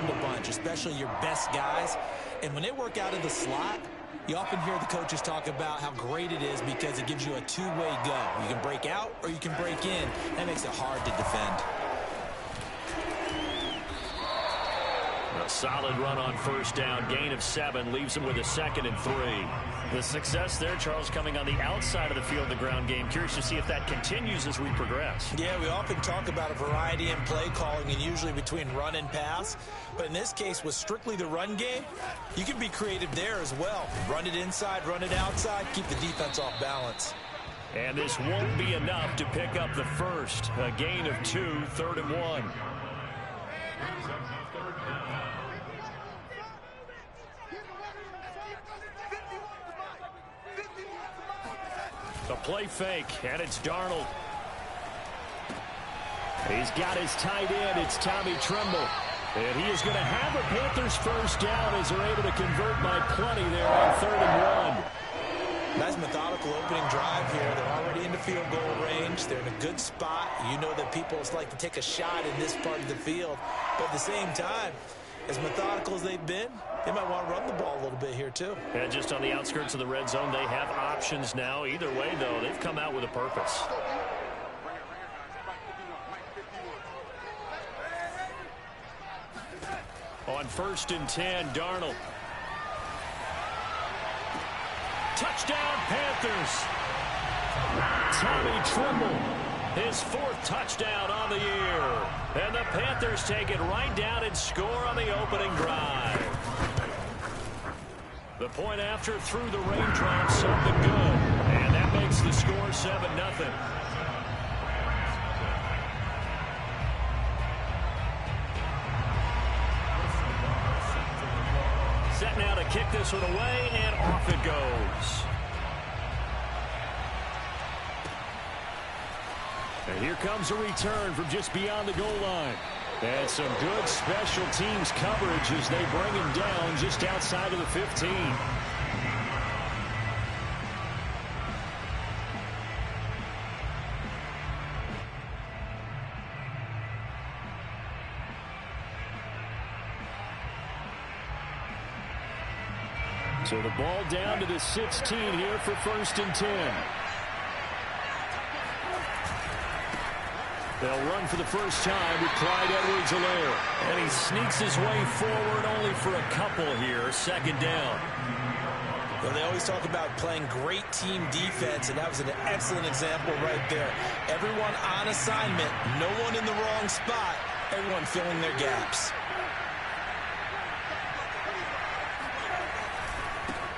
the bunch, especially your best guys. And when they work out of the slot, you often hear the coaches talk about how great it is because it gives you a two-way go. You can break out or you can break in. That makes it hard to defend. A solid run on first down. Gain of 7 leaves him with a 2nd and 3. The success there, Charles, coming on the outside of the field, the ground game. Curious to see if that continues as we progress. Yeah, we often talk about a variety in play calling and usually between run and pass. But in this case, with strictly the run game, you can be creative there as well. Run it inside, run it outside, keep the defense off balance. And this won't be enough to pick up the first. A gain of 2, 3rd and 1. The play fake, and it's Darnold. He's got his tight end. It's Tommy Tremble. And he is going to have a Panthers first down as they're able to convert by plenty there on 3rd and 1. Nice methodical opening drive here. They're already in the field goal range. They're in a good spot. You know that people like to take a shot in this part of the field. But at the same time, as methodical as they've been, they might want to run the ball a little bit here too. And just on the outskirts of the red zone, they have options now. Either way, though, they've come out with a purpose. On 1st and 10, Darnold. Touchdown, Panthers. Tommy Tremble, his 4th touchdown on the year. And the Panthers take it right down and score on the opening drive. The point after through the raindrops, something good. And that makes the score 7-0. Set now to kick this one away, and off it goes. And here comes a return from just beyond the goal line. And some good special teams coverage as they bring him down just outside of the 15. So the ball down to the 16 here for 1st and 10. They'll run for the first time with Clyde Edwards-Helaire. And he sneaks his way forward only for a couple here. 2nd down. Well, they always talk about playing great team defense, and that was an excellent example right there. Everyone on assignment, no one in the wrong spot, everyone filling their gaps.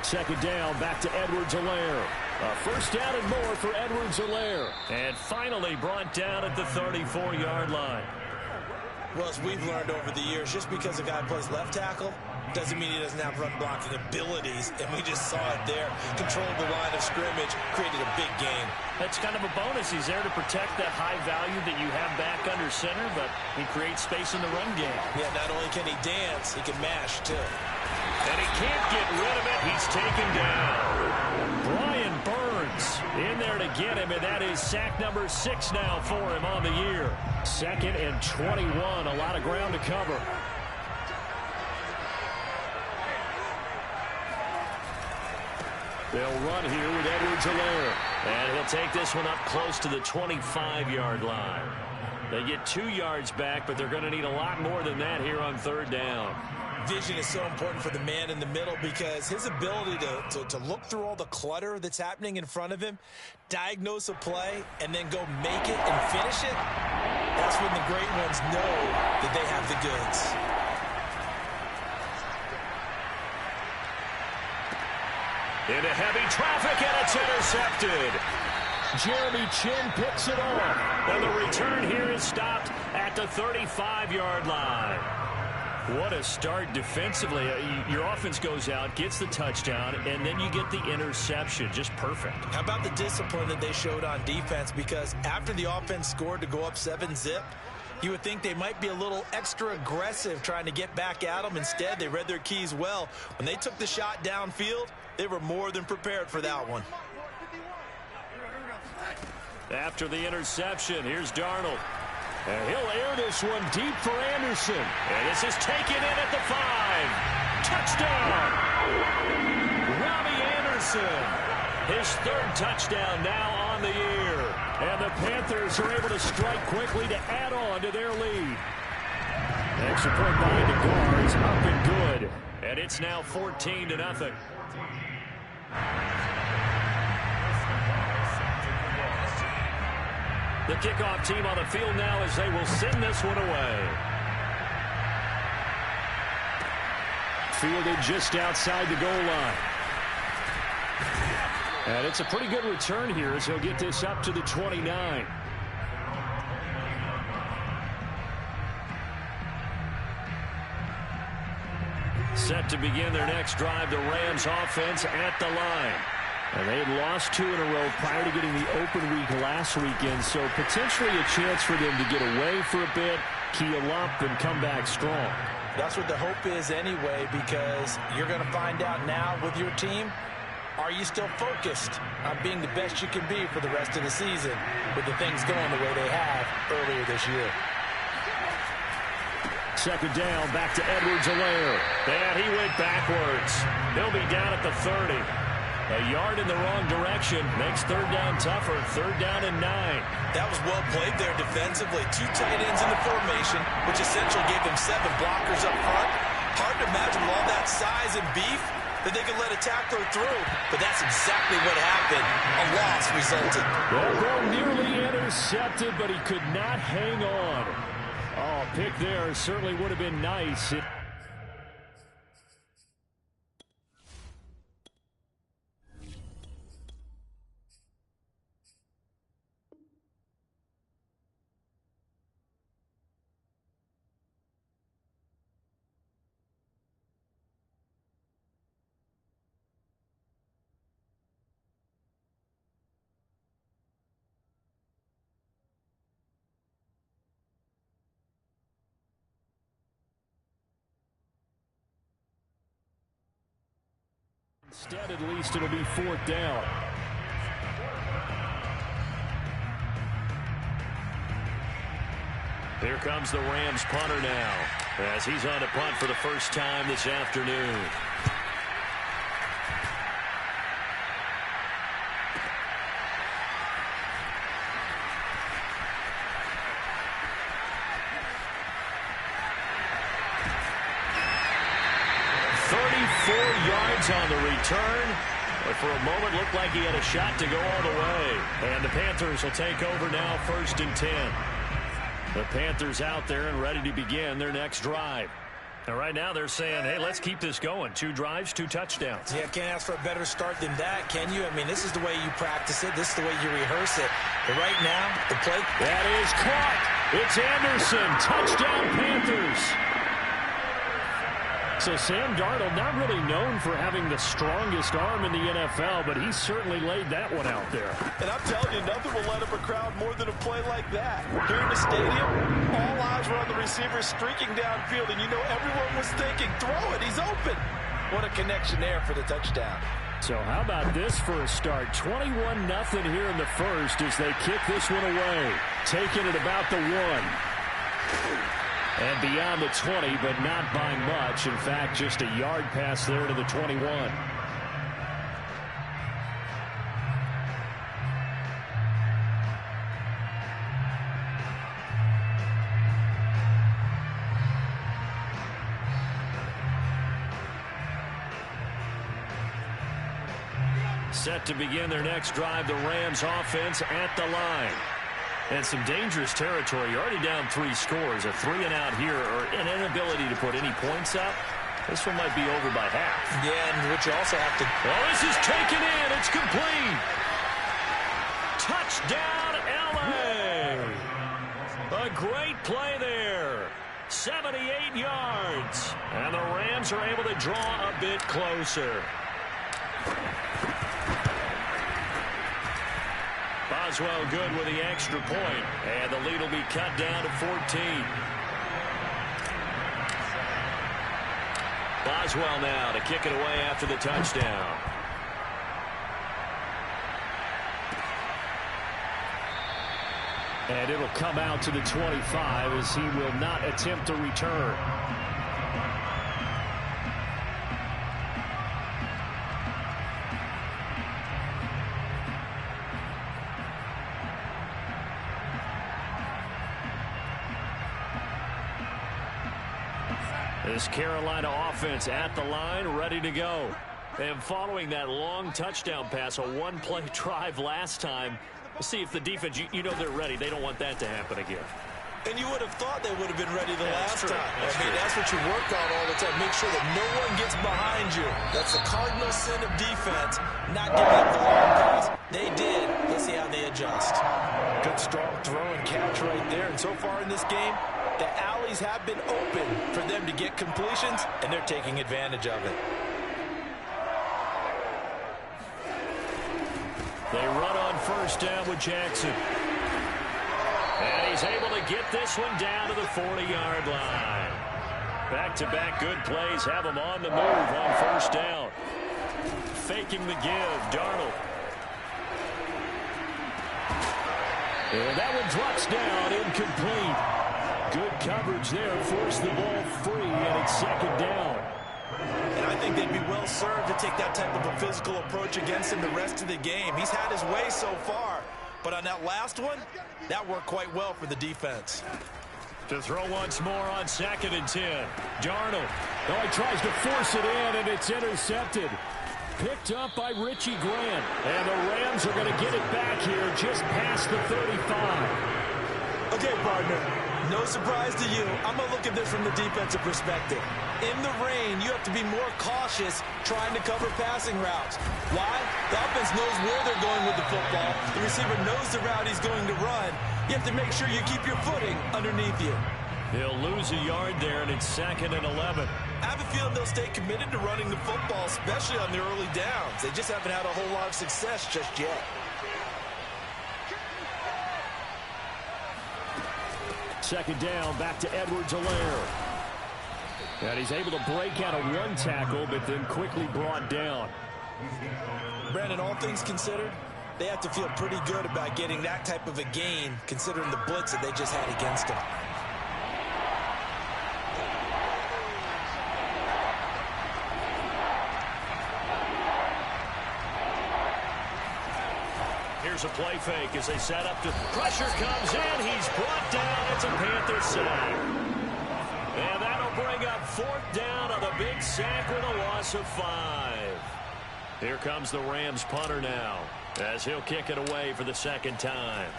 2nd down, back to Edwards-Helaire. A first down and more for Edwards-Helaire. And finally brought down at the 34-yard line. Well, as we've learned over the years, just because a guy plays left tackle doesn't mean he doesn't have run blocking abilities, and we just saw it there. Controlled the line of scrimmage, created a big gain. That's kind of a bonus. He's there to protect that high value that you have back under center, but he creates space in the run game. Yeah, not only can he dance, he can mash, too. And he can't get rid of it. He's taken down. Brian Burns in there to get him, and that is sack number 6 now for him on the year. 2nd and 21. A lot of ground to cover. They'll run here with Edwards-Helaire. And he'll take this one up close to the 25-yard line. They get 2 yards back, but they're going to need a lot more than that here on 3rd down. Vision is so important for the man in the middle because his ability to look through all the clutter that's happening in front of him, diagnose a play, and then go make it and finish it, that's when the great ones know that they have the goods. Into heavy traffic, and it's intercepted. Jeremy Chin picks it off. And the return here is stopped at the 35-yard line. What a start defensively. Your offense goes out, gets the touchdown, and then you get the interception. Just perfect. How about the discipline that they showed on defense? Because after the offense scored to go up 7-zip, you would think they might be a little extra aggressive trying to get back at them. Instead, they read their keys well. When they took the shot downfield, they were more than prepared for that one. After the interception, here's Darnold. And he'll air this one deep for Anderson. And this is taken in at the 5. Touchdown! Robbie Anderson. His 3rd touchdown now on the year. And the Panthers are able to strike quickly to add on to their lead. Extra point by DeGar is up and good. And it's now 14-0. The kickoff team on the field now as they will send this one away. Fielded just outside the goal line. And it's a pretty good return here as he'll get this up to the 29. Set to begin their next drive, the Rams offense at the line. And they had lost 2 in a row prior to getting the open week last weekend, so potentially a chance for them to get away for a bit, keel up, and come back strong. That's what the hope is anyway, because you're going to find out now with your team, are you still focused on being the best you can be for the rest of the season with the things going the way they have earlier this year? Second down, back to Edwards-Helaire. And he went backwards. He'll be down at the 30. A yard in the wrong direction makes 3rd down tougher. 3rd down and 9. That was well played there defensively. 2 tight ends in the formation, which essentially gave them 7 blockers up front. Hard to imagine with all that size and beef that they could let a tackler through. But that's exactly what happened. A loss resulted. That ball nearly intercepted, but he could not hang on. Oh, pick there certainly would have been nice. Instead, at least it'll be 4th down. Here comes the Rams punter now, as he's on to punt for the first time this afternoon. On the return, but for a moment looked like he had a shot to go all the way. And the Panthers will take over now, 1st and 10. The Panthers out there and ready to begin their next drive. And right now they're saying, hey, let's keep this going. 2 drives, 2 touchdowns. Yeah, can't ask for a better start than that, can you? I mean, this is the way you practice it. This is the way you rehearse it. But right now, the play. That is caught. It's Anderson. Touchdown, Panthers. So Sam Darnold, not really known for having the strongest arm in the NFL, but he certainly laid that one out there. And I'm telling you, nothing will light up a crowd more than a play like that. Here in the stadium, all eyes were on the receiver streaking downfield, and you know everyone was thinking, throw it, he's open. What a connection there for the touchdown. So how about this for a start? 21-0 here in the first as they kick this one away. Taking it about the 1. And beyond the 20, but not by much. In fact, just a yard pass there to the 21. Set to begin their next drive, the Rams offense at the line. And some dangerous territory. You're already down 3 scores. A 3-and-out here, or an inability to put any points up. This one might be over by half. Yeah, and what you also have to... Well, this is taken in. It's complete. Touchdown, L.A. A great play there. 78 yards. And the Rams are able to draw a bit closer. Boswell good with the extra point, and the lead will be cut down to 14. Boswell now to kick it away after the touchdown. And it'll come out to the 25 as he will not attempt to return. This Carolina offense at the line, ready to go. And following that long touchdown pass, a one-play drive last time, we'll see if the defense, you know they're ready. They don't want that to happen again. And you would have thought they would have been ready the last time. That's what you work on all the time. Make sure that no one gets behind you. That's the cardinal sin of defense, not giving up the long pass. They did. Let's see how they adjust. Good strong throw and catch right there. And so far in this game, the alleys have been open for them to get completions, and they're taking advantage of it. They run on first down with Jackson. And he's able to get this one down to the 40-yard line. Back-to-back good plays have him on the move on first down. Faking the give, Darnold. And that one drops down, incomplete. Good coverage there, forced the ball free, and it's second down. And I think they'd be well served to take that type of a physical approach against him the rest of the game. He's had his way so far, but on that last one, that worked quite well for the defense. To throw once more on 2nd and 10. Darnold. Oh, he tries to force it in, and it's intercepted. Picked up by Richie Grant. And the Rams are going to get it back here just past the 35. Okay, partner. No surprise to you. I'm going to look at this from the defensive perspective. In the rain, you have to be more cautious trying to cover passing routes. Why? The offense knows where they're going with the football. The receiver knows the route he's going to run. You have to make sure you keep your footing underneath you. He'll lose a yard there, and it's 2nd and 11. I have a feeling they'll stay committed to running the football, especially on the early downs. They just haven't had a whole lot of success just yet. Second down, back to Edwards-Helaire. And he's able to break out of one tackle, but then quickly brought down. Brandon, all things considered, they have to feel pretty good about getting that type of a gain, considering the blitz that they just had against them. Here's a play fake as they set up to pressure comes in. He's brought down. It's a Panther sack. And that'll bring up 4th down on the big sack with a loss of 5. Here comes the Rams punter now as he'll kick it away for the second time.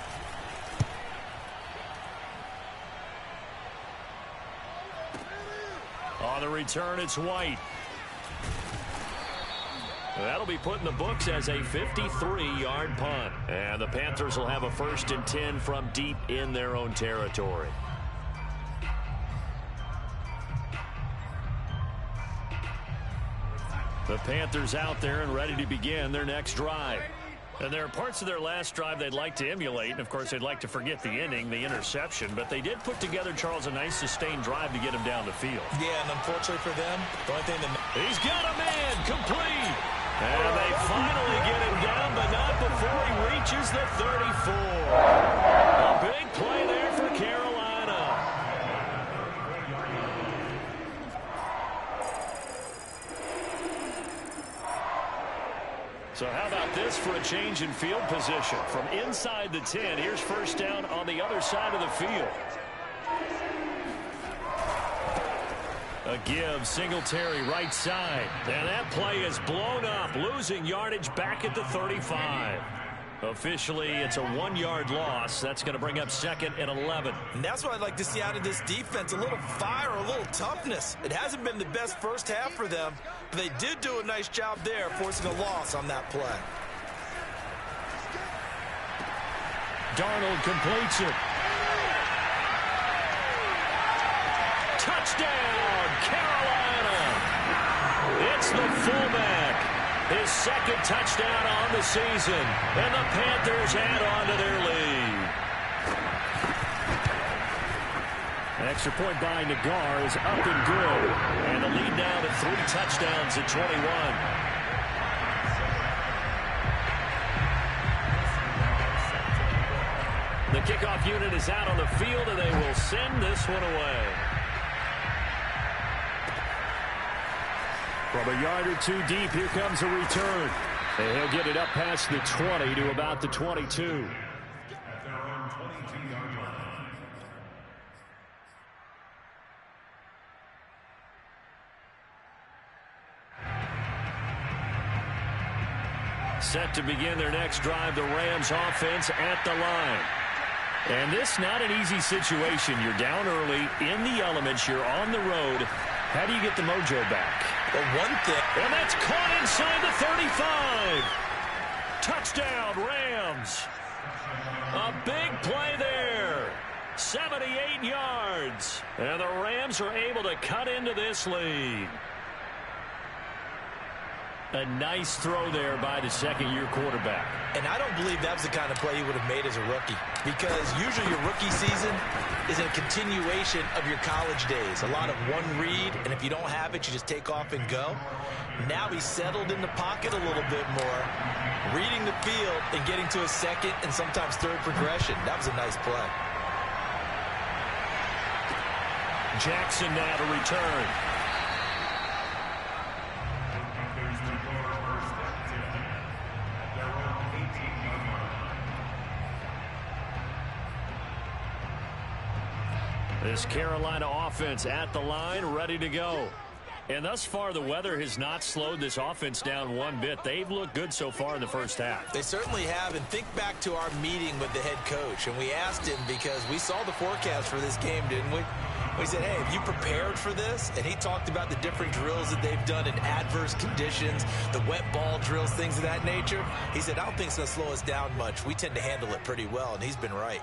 On the return, it's White. That'll be put in the books as a 53-yard punt. And the Panthers will have a 1st and 10 from deep in their own territory. The Panthers out there and ready to begin their next drive. And there are parts of their last drive they'd like to emulate. And, of course, they'd like to forget the inning, the interception. But they did put together, Charles, a nice sustained drive to get him down the field. Yeah, and unfortunately for them, the only thing that... He's got a man complete. And they finally get him down, but not before he reaches the 34. A big play there for Carolina. So how about this for a change in field position? From inside the 10, here's first down on the other side of the field. A give, Singletary right side. And that play is blown up, losing yardage back at the 35. Officially, it's a 1-yard loss. That's going to bring up 2nd and 11. And that's what I'd like to see out of this defense, a little fire, a little toughness. It hasn't been the best first half for them, but they did do a nice job there, forcing a loss on that play. Darnold completes it. Touchdown, Carolina. It's the fullback. His 2nd touchdown on the season. And the Panthers add on to their lead. An extra point by Nagar is up and good. And the lead now to 3 touchdowns at 21. The kickoff unit is out on the field, and they will send this one away. From a yard or two deep, here comes a return. And he'll get it up past the 20 to about the 22. Set to begin their next drive, the Rams offense at the line. And this not an easy situation. You're down early, in the elements, you're on the road. How do you get the mojo back? Well, one thing. And that's caught inside the 35. Touchdown, Rams. A big play there. 78 yards. And the Rams are able to cut into this lead. A nice throw there by the second-year quarterback. And I don't believe that was the kind of play he would have made as a rookie, because usually your rookie season is a continuation of your college days. A lot of one read, and if you don't have it, you just take off and go. Now he's settled in the pocket a little bit more, reading the field and getting to a second and sometimes third progression. That was a nice play. Jackson now to return. This Carolina offense at the line, ready to go. And thus far, the weather has not slowed this offense down one bit. They've looked good so far in the first half. They certainly have. And think back to our meeting with the head coach. And we asked him, because we saw the forecast for this game, didn't we? We said, hey, have you prepared for this? And he talked about the different drills that they've done in adverse conditions, the wet ball drills, things of that nature. He said, I don't think it's going to slow us down much. We tend to handle it pretty well, and he's been right.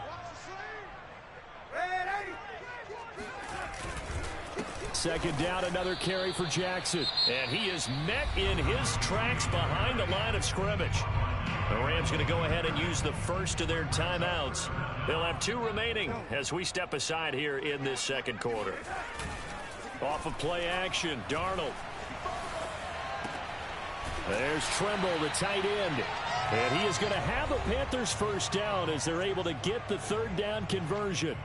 Second down, another carry for Jackson. And he is met in his tracks behind the line of scrimmage. The Rams going to go ahead and use the first of their timeouts. They'll have 2 remaining as we step aside here in this second quarter. Off of play action, Darnold. There's Tremble, the tight end. And he is going to have a Panthers first down as they're able to get the third down conversion.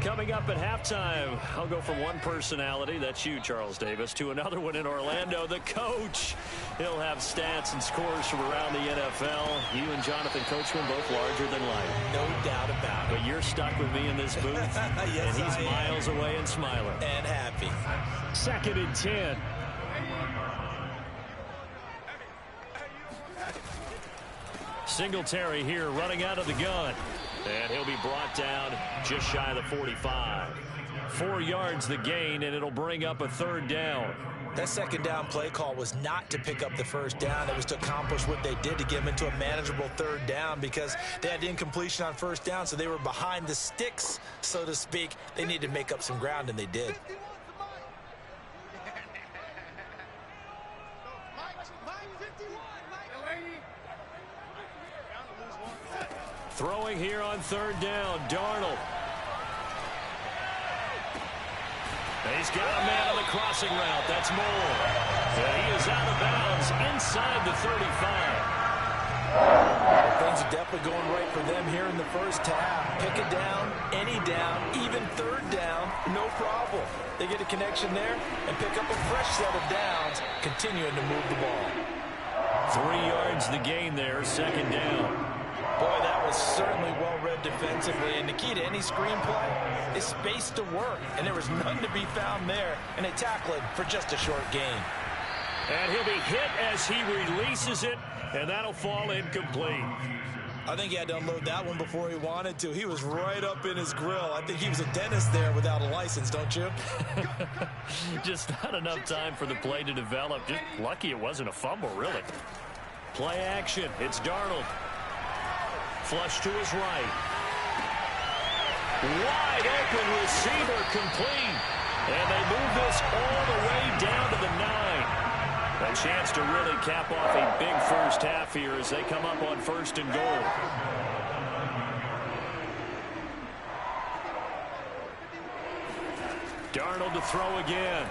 Coming up at halftime, I'll go from one personality, that's you, Charles Davis, to another one in Orlando, the coach. He'll have stats and scores from around the NFL. You and Jonathan Coachman both larger than life. No doubt about it. But you're stuck with me in this booth, yes, and he's miles away and smiling. And happy. 2nd and 10. Singletary here running out of the gun. And he'll be brought down just shy of the 45. 4 yards the gain, and it'll bring up a third down. That second down play call was not to pick up the first down. It was to accomplish what they did, to get them into a manageable third down, because they had incompletion on first down, so they were behind the sticks, so to speak. They needed to make up some ground, and they did. Throwing here on third down, Darnold. He's got a man on the crossing route. That's Moore. And he is out of bounds inside the 35. Well, things are definitely going right for them here in the first half. Pick a down, any down, even third down, no problem. They get a connection there and pick up a fresh set of downs, continuing to move the ball. 3 yards the gain there, second down. Boy, that was certainly well-read defensively. And the key to any screenplay is space to work. And there was none to be found there. And they tackle him for just a short gain. And he'll be hit as he releases it. And that'll fall incomplete. I think he had to unload that one before he wanted to. He was right up in his grill. I think he was a dentist there without a license, don't you? Just not enough time for the play to develop. Just lucky it wasn't a fumble, really. Play action. It's Darnold. Flush to his right. Wide open receiver complete. And they move this all the way down to the 9. A chance to really cap off a big first half here as they come up on 1st and goal. Darnold to throw again.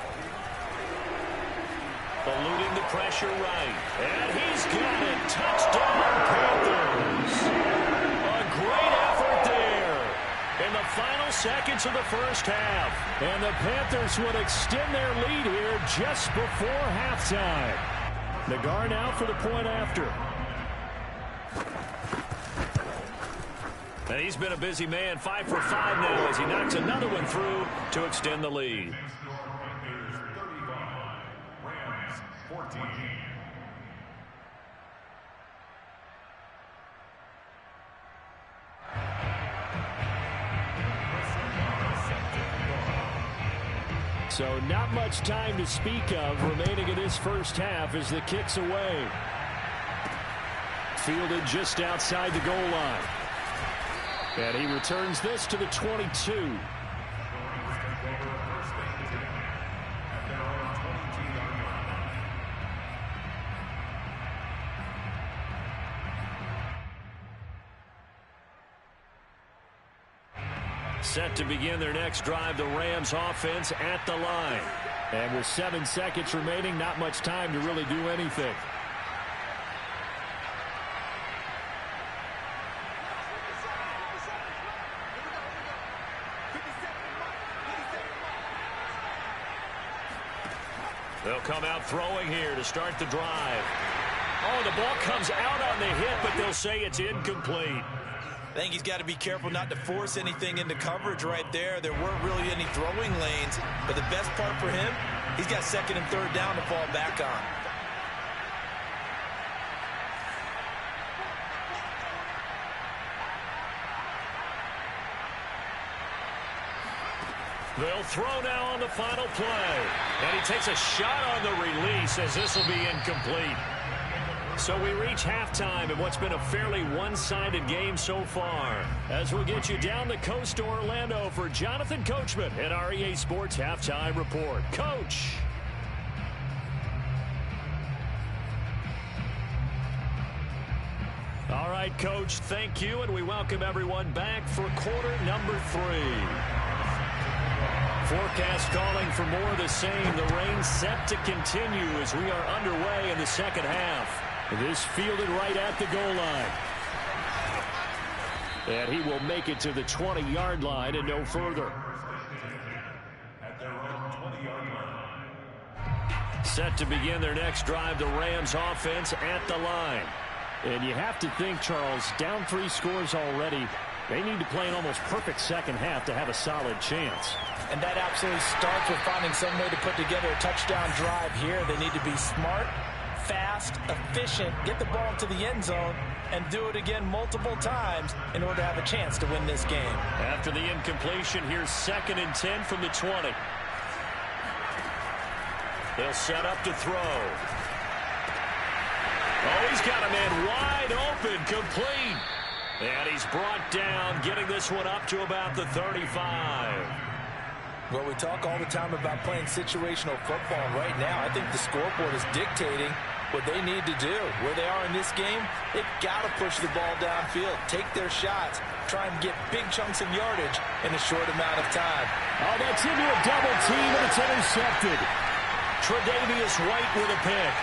Eluding the pressure right. And he's got it. Touchdown, Panthers. A great effort there in the final seconds of the first half. And the Panthers would extend their lead here just before halftime. Nagar now for the point after. And he's been a busy man, 5 for 5 now as he knocks another one through to extend the lead. So not much time to speak of remaining in this first half as the kick's away. Fielded just outside the goal line. And he returns this to the 22. Set to begin their next drive, the Rams offense at the line. And with 7 seconds remaining, not much time to really do anything. They'll come out throwing here to start the drive. Oh, the ball comes out on the hit, but they'll say it's incomplete. I think he's got to be careful not to force anything into coverage right there. There weren't really any throwing lanes, but the best part for him, he's got 2nd and 3rd down to fall back on. They'll throw now on the final play. And he takes a shot on the release as this will be incomplete. So we reach halftime in what's been a fairly one-sided game so far. As we'll get you down the coast to Orlando for Jonathan Coachman at our EA Sports Halftime Report. Coach. All right, Coach, thank you, and we welcome everyone back for quarter number 3. Forecast calling for more of the same. The rain set to continue as we are underway in the second half. This fielded right at the goal line. And he will make it to the 20-yard line and no further. Set to begin their next drive, the Rams offense at the line. And you have to think, Charles, down 3 scores already. They need to play an almost perfect second half to have a solid chance. And that absolutely starts with finding some way to put together a touchdown drive here. They need to be smart, fast, efficient, get the ball into the end zone, and do it again multiple times in order to have a chance to win this game. After the incompletion, here's 2nd and 10 from the 20. They'll set up to throw. Oh, he's got a man wide open, complete. And he's brought down, getting this one up to about the 35. Well, we talk all the time about playing situational football. And right now, I think the scoreboard is dictating what they need to do. Where they are in this game, they've got to push the ball downfield, take their shots, try and get big chunks of yardage in a short amount of time. Oh, that's into a double team, and it's intercepted. Tre'Davious White with a pick.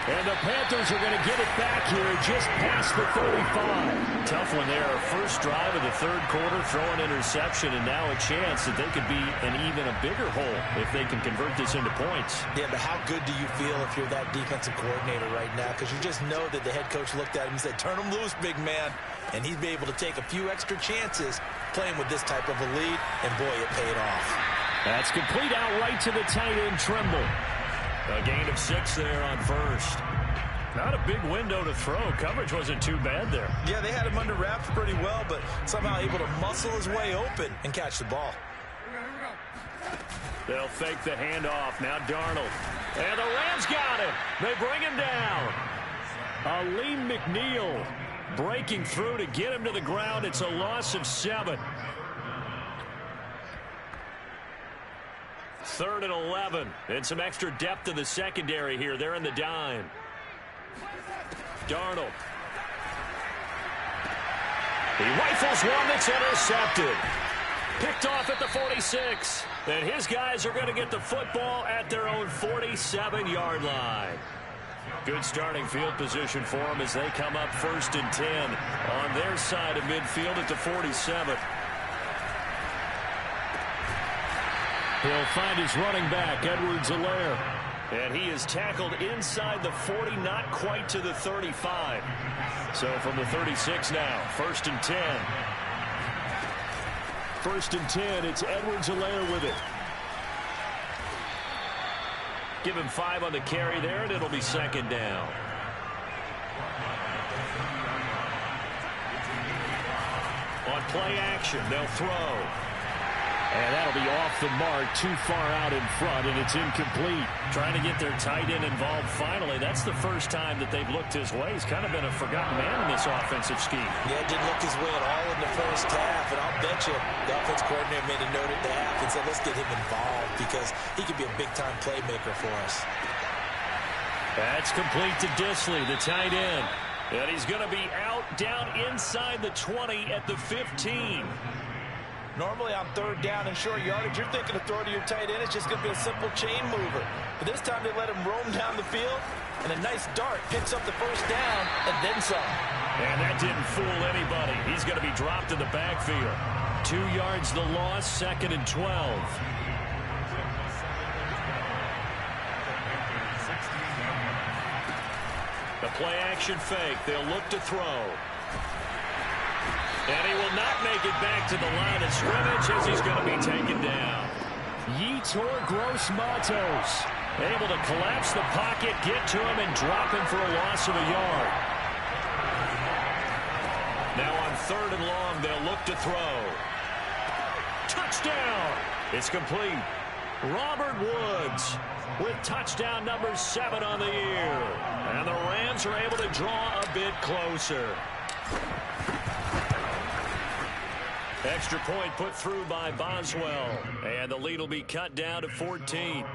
And the Panthers are going to get it back here just past the 35. Tough one there. First drive of the 3rd quarter, throwing interception, and now a chance that they could be in even a bigger hole if they can convert this into points. Yeah, but how good do you feel if you're that defensive coordinator right now? Because you just know that the head coach looked at him and said, turn him loose, big man. And he'd be able to take a few extra chances playing with this type of a lead, and boy, it paid off. That's complete out right to the tight end, Trimble. A gain of 6 there on first. Not a big window to throw. Coverage wasn't too bad there. Yeah, they had him under wraps pretty well, but somehow able to muscle his way open and catch the ball. They'll fake the handoff. Now Darnold. And the Rams got him. They bring him down. Aleem McNeil breaking through to get him to the ground. It's a loss of 7. 3rd and 11. And some extra depth in the secondary here. They're in the dime. Darnold. He rifles one that's intercepted. Picked off at the 46. And his guys are going to get the football at their own 47-yard line. Good starting field position for them as they come up 1st and 10 on their side of midfield at the 47. He'll find his running back, Edwards-Helaire. And he is tackled inside the 40, not quite to the 35. So from the 36 now, 1st and 10. 1st and 10, it's Edwards-Helaire with it. Give him 5 on the carry there, and it'll be 2nd down. On play action, they'll throw. And that'll be off the mark, too far out in front, and it's incomplete. Trying to get their tight end involved finally. That's the first time that they've looked his way. He's kind of been a forgotten man in this offensive scheme. Yeah, didn't look his way at all in the first half, and I'll bet you the offense coordinator made a note at the half and said, let's get him involved because he could be a big-time playmaker for us. That's complete to Disley, the tight end. And he's going to be out down inside the 20 at the 15. Normally on 3rd down and short yardage, you're thinking of throw to your tight end. It's just going to be a simple chain mover. But this time they let him roam down the field, and a nice dart picks up the 1st down and then some. And that didn't fool anybody. He's going to be dropped in the backfield. 2 yards the loss, 2nd and 12. The play action fake. They'll look to throw. And he will not make it back to the line of scrimmage as he's going to be taken down. Yetur Gross-Matos able to collapse the pocket, get to him, and drop him for a loss of a yard. Now on 3rd and long, they'll look to throw. Touchdown! It's complete. Robert Woods with touchdown number 7 on the year. And the Rams are able to draw a bit closer. Extra point put through by Boswell. And the lead will be cut down to 14.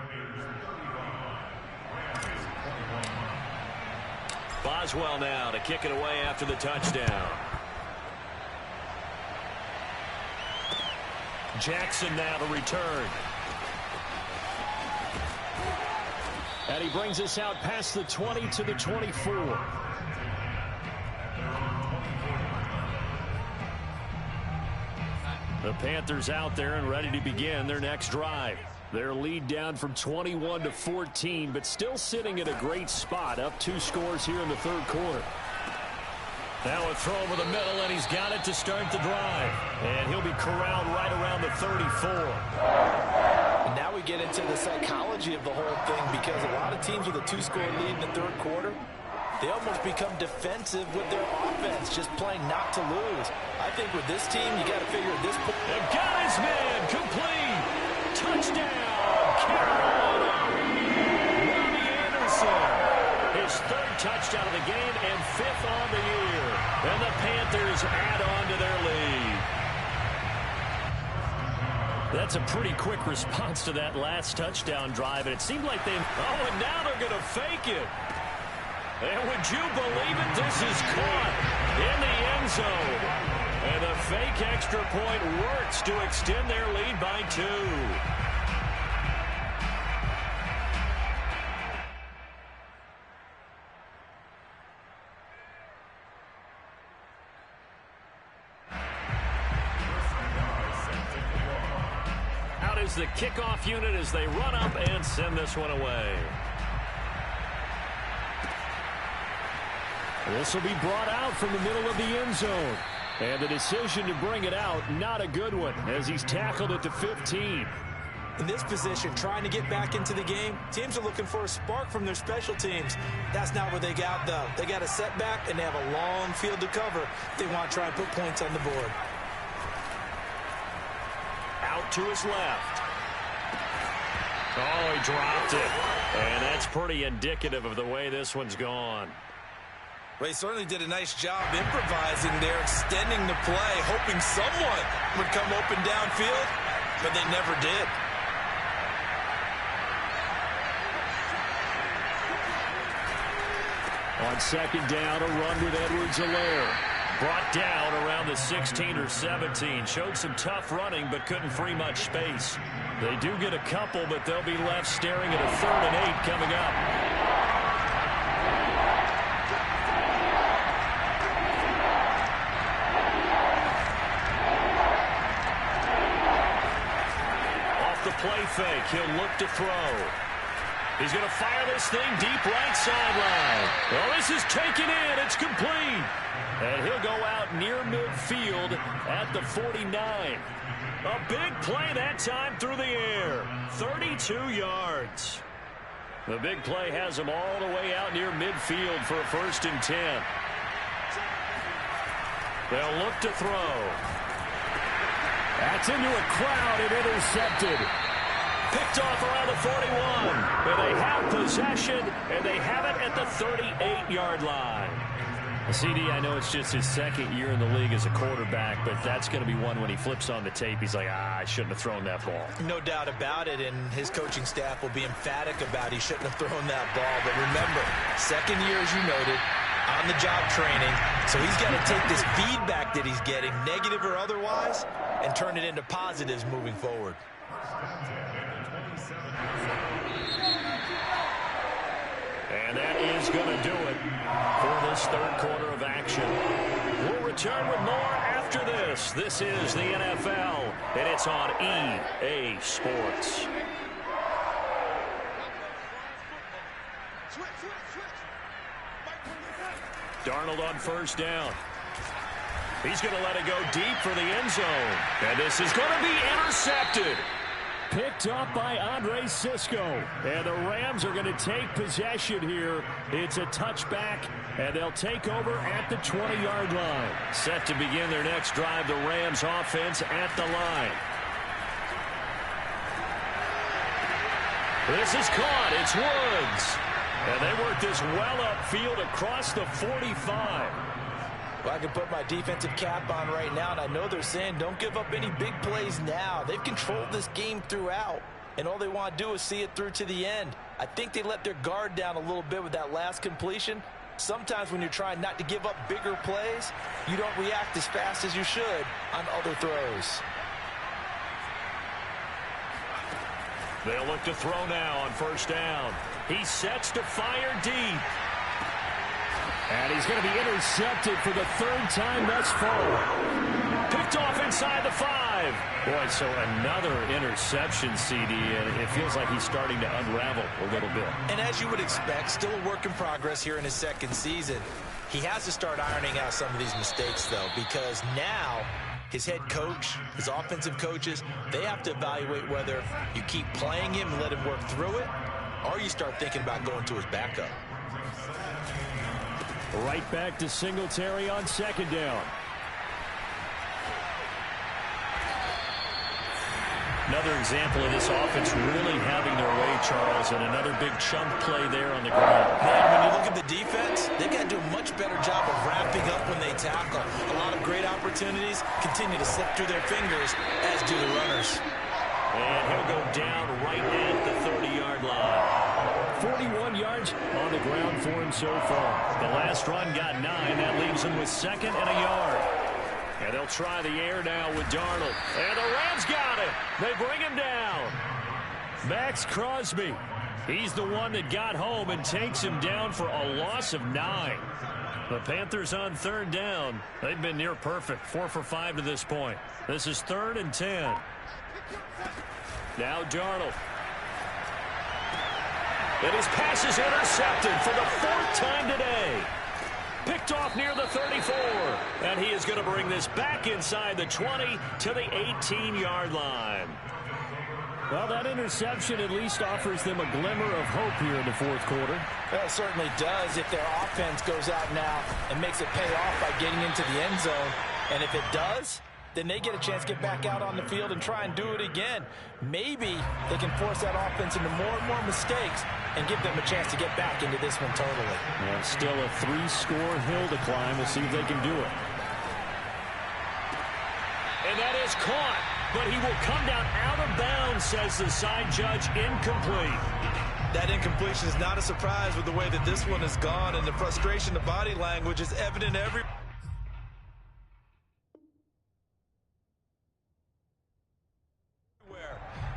Boswell now to kick it away after the touchdown. Jackson now to return. And he brings us out past the 20 to the 24. The Panthers out there and ready to begin their next drive. Their lead down from 21 to 14, but still sitting at a great spot, up 2 scores here in the 3rd quarter. Now a throw over the middle, and he's got it to start the drive. And he'll be corralled right around the 34. And now we get into the psychology of the whole thing, because a lot of teams with a 2-score lead in the 3rd quarter, they almost become defensive with their offense, just playing not to lose. I think with this team, you got to figure at this point. And got his man, complete. Touchdown, Carolina. Robbie Anderson, his 3rd touchdown of the game and 5th on the year. And the Panthers add on to their lead. That's a pretty quick response to that last touchdown drive, and it seemed like they... Oh, and now they're going to fake it. And would you believe it? This is caught in the end zone. And the fake extra point works to extend their lead by 2. Out is the kickoff unit as they run up and send this one away. This will be brought out from the middle of the end zone. And the decision to bring it out, not a good one, as he's tackled at the 15. In this position, trying to get back into the game, teams are looking for a spark from their special teams. That's not what they got, though. They got a setback, and they have a long field to cover if they want to try and put points on the board. Out to his left. Oh, he dropped it. And that's pretty indicative of the way this one's gone. Well, he certainly did a nice job improvising there, extending the play, hoping someone would come open downfield, but they never did. On 2nd down, a run with Edwards-Helaire. Brought down around the 16 or 17. Showed some tough running, but couldn't free much space. They do get a couple, but they'll be left staring at a 3rd and 8 coming up. Off the play fake, he'll look to throw. He's going to fire this thing deep right sideline. Well, this is taken in. It's complete. And he'll go out near midfield at the 49. A big play that time through the air. 32 yards. The big play has him all the way out near midfield for a 1st and 10. They'll look to throw. That's into a crowd and intercepted. Picked off around the 41. And they have possession, and they have it at the 38-yard line. CD, I know it's just his 2nd year in the league as a quarterback, but that's going to be one when he flips on the tape. He's like, I shouldn't have thrown that ball. No doubt about it, and his coaching staff will be emphatic about he shouldn't have thrown that ball. But remember, 2nd year, as you noted, on-the-job training, so he's got to take this feedback that he's getting, negative or otherwise, and turn it into positives moving forward. And that is going to do it for this 3rd quarter of action. We'll return with more after this. This is the NFL, and it's on EA Sports. Darnold on 1st down. He's going to let it go deep for the end zone. And this is going to be intercepted. Picked up by Andre Sisco. And the Rams are going to take possession here. It's a touchback, and they'll take over at the 20-yard line. Set to begin their next drive, the Rams offense at the line. This is caught. It's Woods. And they work this well upfield across the 45. Well, I can put my defensive cap on right now, and I know they're saying don't give up any big plays now. They've controlled this game throughout, and all they want to do is see it through to the end. I think they let their guard down a little bit with that last completion. Sometimes when you're trying not to give up bigger plays, you don't react as fast as you should on other throws. They'll look to throw now on 1st down. He sets to fire deep. And he's going to be intercepted for the 3rd time thus far. Picked off inside the 5. Boy, so another interception, CD, and it feels like he's starting to unravel a little bit. And as you would expect, still a work in progress here in his 2nd season. He has to start ironing out some of these mistakes, though, because now his head coach, his offensive coaches, they have to evaluate whether you keep playing him and let him work through it, or you start thinking about going to his backup. Right back to Singletary on 2nd down. Another example of this offense really having their way, Charles, and another big chunk play there on the ground. Man, when you look at the defense, they've got to do a much better job of wrapping up when they tackle. A lot of great opportunities continue to slip through their fingers, as do the runners. And he'll go down right at the 30-yard line. 41 yards on the ground for him so far. The last run got 9. That leaves him with 2nd and a yard. And they'll try the air now with Darnold. And the Rams got it. They bring him down. Max Crosby. He's the one that got home and takes him down for a loss of 9. The Panthers on 3rd down. They've been near perfect. 4 for 5 to this point. This is 3rd and 10. Now Darnold. And his pass is intercepted for the 4th time today. Picked off near the 34. And he is going to bring this back inside the 20 to the 18-yard line. Well, that interception at least offers them a glimmer of hope here in the 4th quarter. Well, it certainly does if their offense goes out now and makes it pay off by getting into the end zone. And if it does, then they get a chance to get back out on the field and try and do it again. Maybe they can force that offense into more and more mistakes and give them a chance to get back into this one totally. Well, still a 3-score hill to climb. We'll see if they can do it. And that is caught, but he will come down out of bounds, says the side judge. Incomplete. That incompletion is not a surprise with the way that this one has gone, and the frustration, the body language is evident everywhere.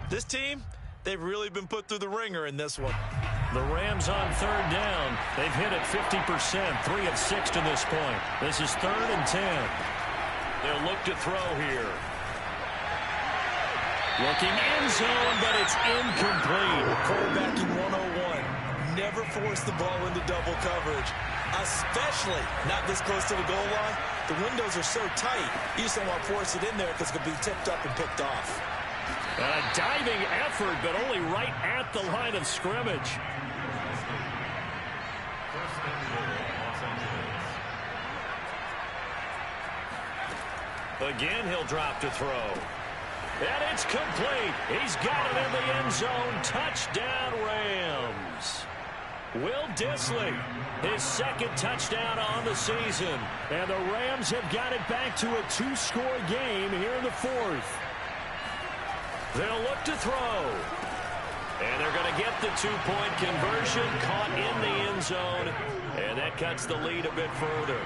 This team, they've really been put through the ringer in this one. The Rams on third down. They've hit it 50%, 3 of 6 to this point. This is 3rd and 10. They'll look to throw here. Looking end zone, but it's incomplete. Quarterbacking 101. Never force the ball into double coverage, especially not this close to the goal line. The windows are so tight, you just don't want to force it in there because it could be tipped up and picked off. And a diving effort, but only right at the line of scrimmage. Again, he'll drop to throw. And it's complete. He's got it in the end zone. Touchdown, Rams. Will Dissly, his 2nd touchdown on the season. And the Rams have got it back to a 2-score game here in the 4th. They'll look to throw. And they're going to get the 2-point conversion, caught in the end zone. And that cuts the lead a bit further.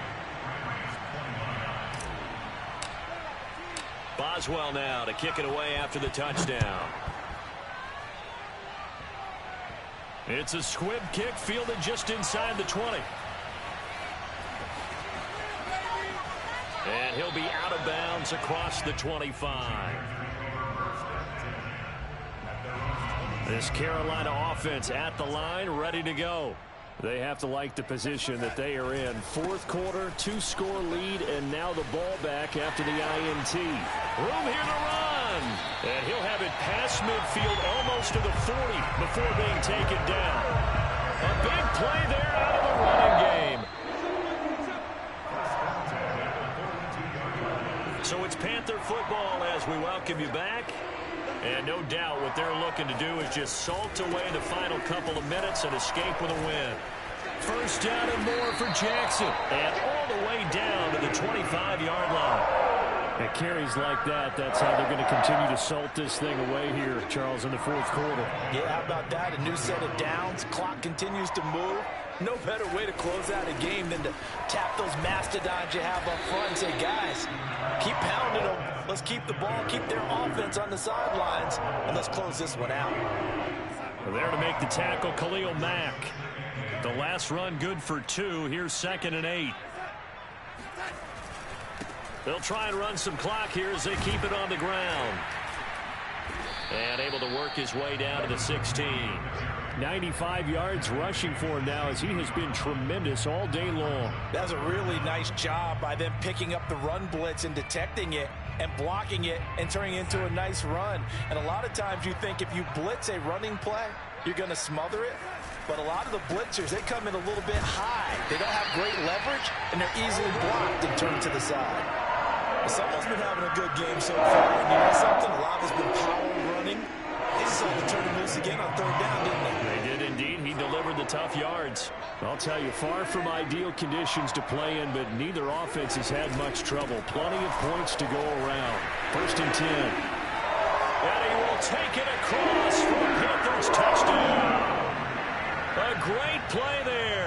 Boswell now to kick it away after the touchdown. It's a squib kick fielded just inside the 20. And he'll be out of bounds across the 25. This Carolina offense at the line, ready to go. They have to like the position that they are in. 4th quarter, 2-score lead, and now the ball back after the INT. Room here to run. And he'll have it past midfield almost to the 40 before being taken down. A big play there out of the running game. So it's Panther football as we welcome you back. And no doubt what they're looking to do is just salt away the final couple of minutes and escape with a win. 1st down and more for Jackson. And all the way down to the 25-yard line. At carries like that, that's how they're going to continue to salt this thing away here, Charles, in the 4th quarter. Yeah, how about that? A new set of downs. Clock continues to move. No better way to close out a game than to tap those mastodons you have up front and say, guys, keep pounding them. Let's keep the ball, keep their offense on the sidelines, and let's close this one out. There to make the tackle, Khalil Mack. The last run good for 2. Here's 2nd and 8. They'll try and run some clock here as they keep it on the ground. And able to work his way down to the 16. 95 yards rushing for him now as he has been tremendous all day long. That's a really nice job by them picking up the run blitz and detecting it and blocking it and turning it into a nice run. And a lot of times you think if you blitz a running play, you're going to smother it. But a lot of the blitzers, they come in a little bit high. They don't have great leverage, and they're easily blocked and turned to the side. Someone's been having a good game so far. And you know something? A lot has been power running. They decided to turn him loose again on 3rd down, didn't they? They did indeed. He delivered the tough yards. I'll tell you, far from ideal conditions to play in, but neither offense has had much trouble. Plenty of points to go around. 1st and 10. And he will take it across for a Panthers touchdown. A great play there.